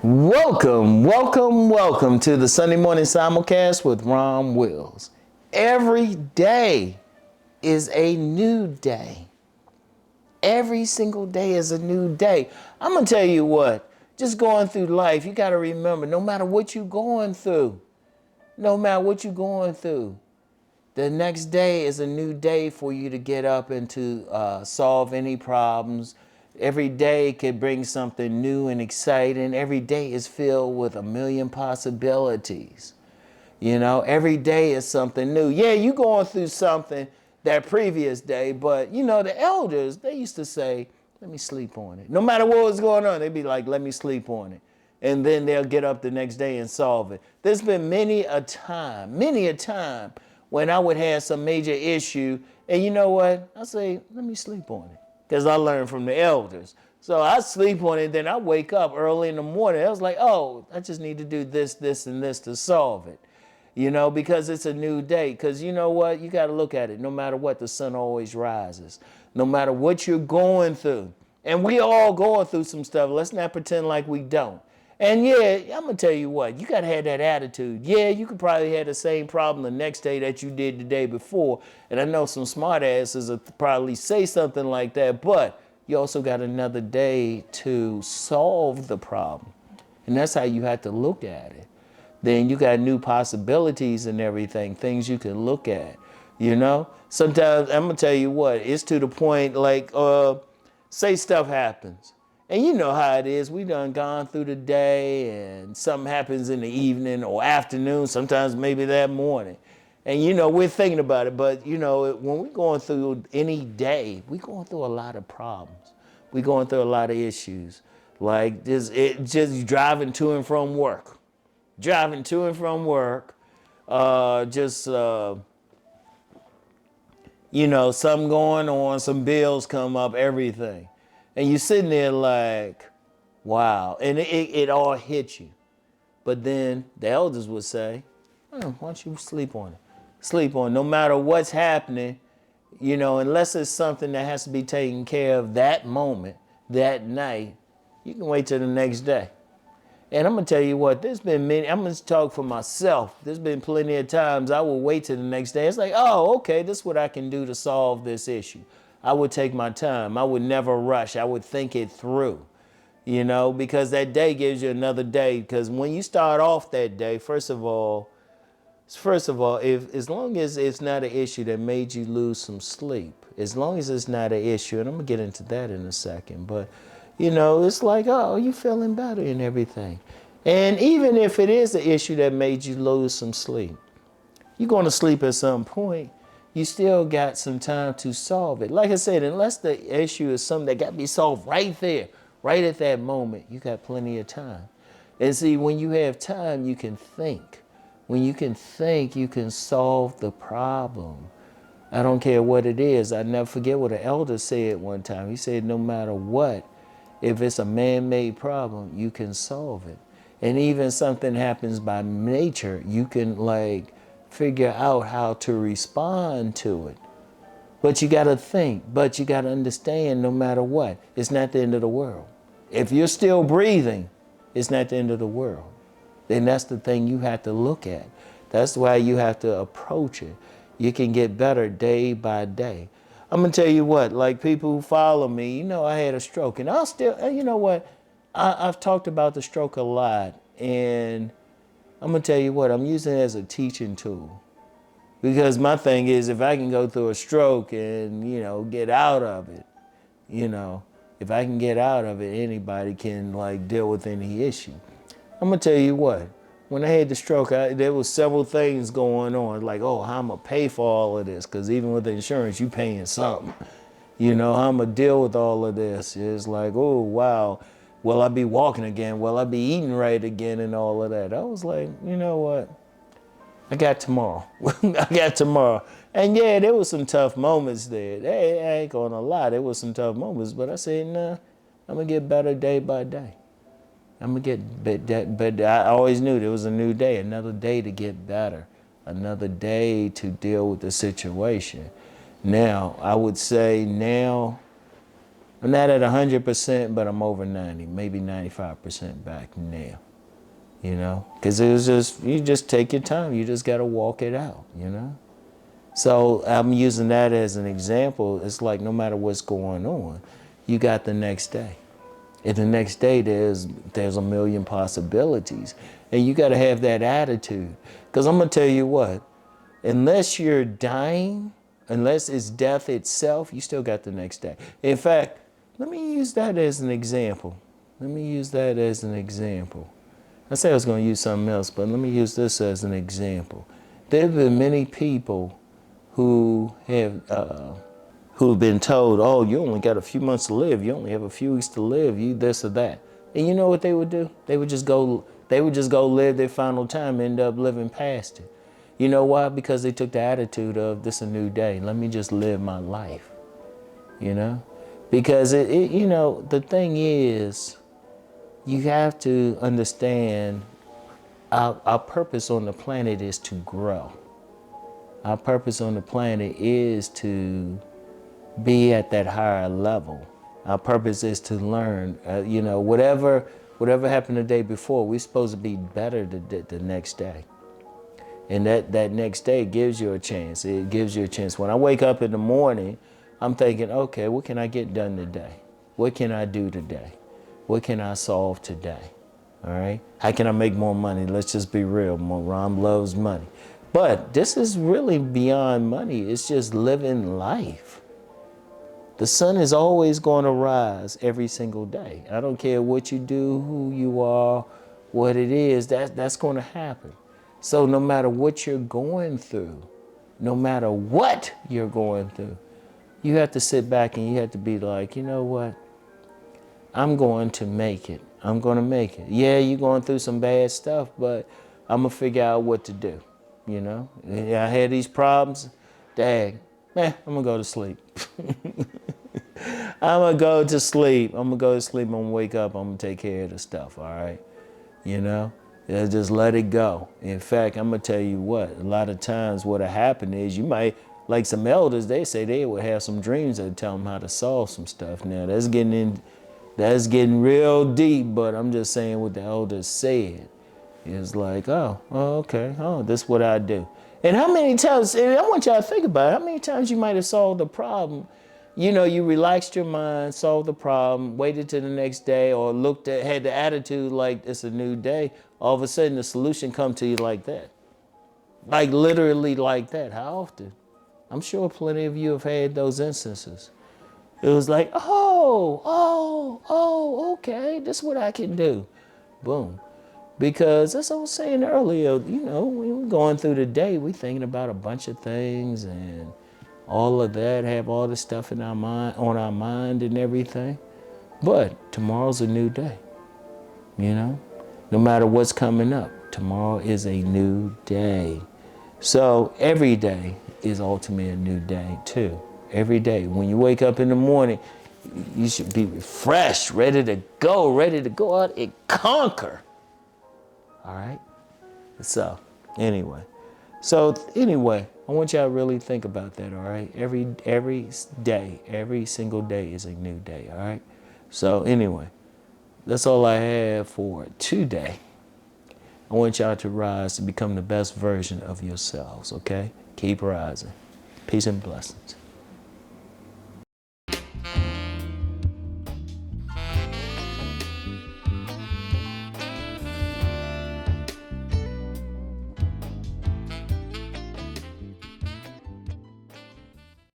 Welcome to the Sunday morning simulcast with Rom Wills. Every day is a new day. Every single day is a new day. I'm going to tell you what, just going through life, you got to remember, no matter what you're going through, the next day is a new day for you to get up and to solve any problems. Every day could bring something new and exciting. Every day is filled with a million possibilities. You know, every day is something new. Yeah, you going through something that previous day, but you know, the elders, they used to say, let me sleep on it. No matter what was going on, they'd be like, let me sleep on it. And then they'll get up the next day and solve it. There's been many a time when I would have some major issue, and you know what? I say, let me sleep on it. Because I learned from the elders. So I sleep on it, then I wake up early in the morning. I was like, oh, I just need to do this, this, and this to solve it. You know, because it's a new day. Because you know what? You got to look at it. No matter what, the sun always rises. No matter what you're going through. And we all going through some stuff. Let's not pretend like we don't. And yeah, I'm going to tell you what, you got to have that attitude. Yeah, you could probably have the same problem the next day that you did the day before. And I know some smart asses will probably say something like that, but you also got another day to solve the problem. And that's how you have to look at it. Then you got new possibilities and everything, things you can look at, you know? Sometimes, I'm going to tell you what, it's to the point like, say stuff happens. And you know how it is. We done gone through the day and something happens in the evening or afternoon, sometimes maybe that morning. And you know, we're thinking about it, but you know, when we're going through any day, we're going through a lot of problems. We're going through a lot of issues. Like just driving to and from work. You know, something going on, some bills come up, everything. And you're sitting there like, wow. And it all hits you. But then the elders would say, why don't you sleep on it? Sleep on it. No matter what's happening, you know, unless it's something that has to be taken care of that moment, that night, you can wait till the next day. And I'm going to tell you what, there's been many, I'm going to talk for myself. There's been plenty of times I will wait till the next day. It's like, oh, okay, this is what I can do to solve this issue. I would take my time. I would never rush. I would think it through, you know, because that day gives you another day. Because when you start off that day, first of all, if as long as it's not an issue that made you lose some sleep, as long as it's not an issue, and I'm going to get into that in a second, but, you know, it's like, oh, you feeling better and everything. And even if it is an issue that made you lose some sleep, you're going to sleep at some point. You still got some time to solve it. Like I said, unless the issue is something that got to be solved right there, right at that moment, you got plenty of time. And see, when you have time, you can think. When you can think, you can solve the problem. I don't care what it is. I never forget what an elder said one time. He said, no matter what, if it's a man-made problem, you can solve it. And even something happens by nature, you can like figure out how to respond to it. But you got to think, but you got to understand no matter what, it's not the end of the world. If you're still breathing, it's not the end of the world. Then that's the thing you have to look at. That's why you have to approach it. You can get better day by day. I'm going to tell you what, like people who follow me, you know, I had a stroke and I'll still, you know what, I've talked about the stroke a lot, and I'm going to tell you what, I'm using it as a teaching tool. Because my thing is, if I can go through a stroke and, you know, get out of it, you know, if I can get out of it, anybody can like deal with any issue. I'm going to tell you what, when I had the stroke, there was several things going on. Like, oh, how I'm going to pay for all of this? Because even with the insurance, you paying something. You know, how I'm going to deal with all of this? It's like, oh, wow. Will I be walking again? Will I be eating right again and all of that? I was like, you know what? I got tomorrow. I got tomorrow. And yeah, there was some tough moments there. Hey, I ain't gonna lie, there was some tough moments, but I said, nah, I'm gonna get better day by day. I'm gonna get better, but I always knew there was a new day, another day to get better, another day to deal with the situation. Now, I would say now, I'm not at 100%, but I'm over 90, maybe 95% back now. You know, because it was just, you just take your time. You just got to walk it out, you know. So I'm using that as an example. It's like no matter what's going on, you got the next day. And the next day there's a million possibilities. And you got to have that attitude. Because I'm going to tell you what, unless you're dying, unless it's death itself, you still got the next day. In fact, let me use that as an example. I said I was going to use something else, but let me use this as an example. There have been many people who have who've been told, oh, you only got a few months to live. You only have a few weeks to live. You this or that. And you know what they would do? They would just go live their final time, end up living past it. You know why? Because they took the attitude of this a new day. Let me just live my life. You know? Because you know, the thing is, you have to understand our purpose on the planet is to grow. Our purpose on the planet is to be at that higher level. Our purpose is to learn. You know, whatever happened the day before, we're supposed to be better the next day. And that next day gives you a chance. It gives you a chance. When I wake up in the morning, I'm thinking, okay, what can I get done today? What can I do today? What can I solve today? All right? How can I make more money? Let's just be real. Rom loves money. But this is really beyond money. It's just living life. The sun is always going to rise every single day. I don't care what you do, who you are, what it is, that's going to happen. So no matter what you're going through, you have to sit back and you have to be like, you know what? I'm going to make it. I'm going to make it. Yeah, you're going through some bad stuff, but I'm going to figure out what to do. You know, I had these problems. Dang, man, I'm going to go to sleep. I'm going to go to sleep. I'm going to wake up. I'm going to take care of the stuff, all right? You know, just let it go. In fact, I'm going to tell you what, a lot of times what'll happen is you might, like some elders, they say they would have some dreams that tell them how to solve some stuff. Now, that's getting real deep, but I'm just saying what the elders said. It's like, oh, okay, this is what I do. And how many times, and I want y'all to think about it, how many times you might have solved the problem. You know, you relaxed your mind, solved the problem, waited till the next day, or had the attitude like it's a new day. All of a sudden, the solution come to you like that. Like literally like that. How often? I'm sure plenty of you have had those instances. It was like, okay, this is what I can do. Boom. Because that's what I was saying earlier, you know, when we're going through the day, we're thinking about a bunch of things and all of that, have all this stuff in our mind, on our mind and everything. But tomorrow's a new day, you know? No matter what's coming up, tomorrow is a new day. So every day is ultimately a new day too. Every day. When you wake up in the morning, you should be refreshed, ready to go out and conquer. All right? So, anyway, I want y'all to really think about that, all right? Every day, every single day is a new day, all right? So, anyway, that's all I have for today. I want y'all to rise to become the best version of yourselves, okay? Keep rising. Peace and blessings.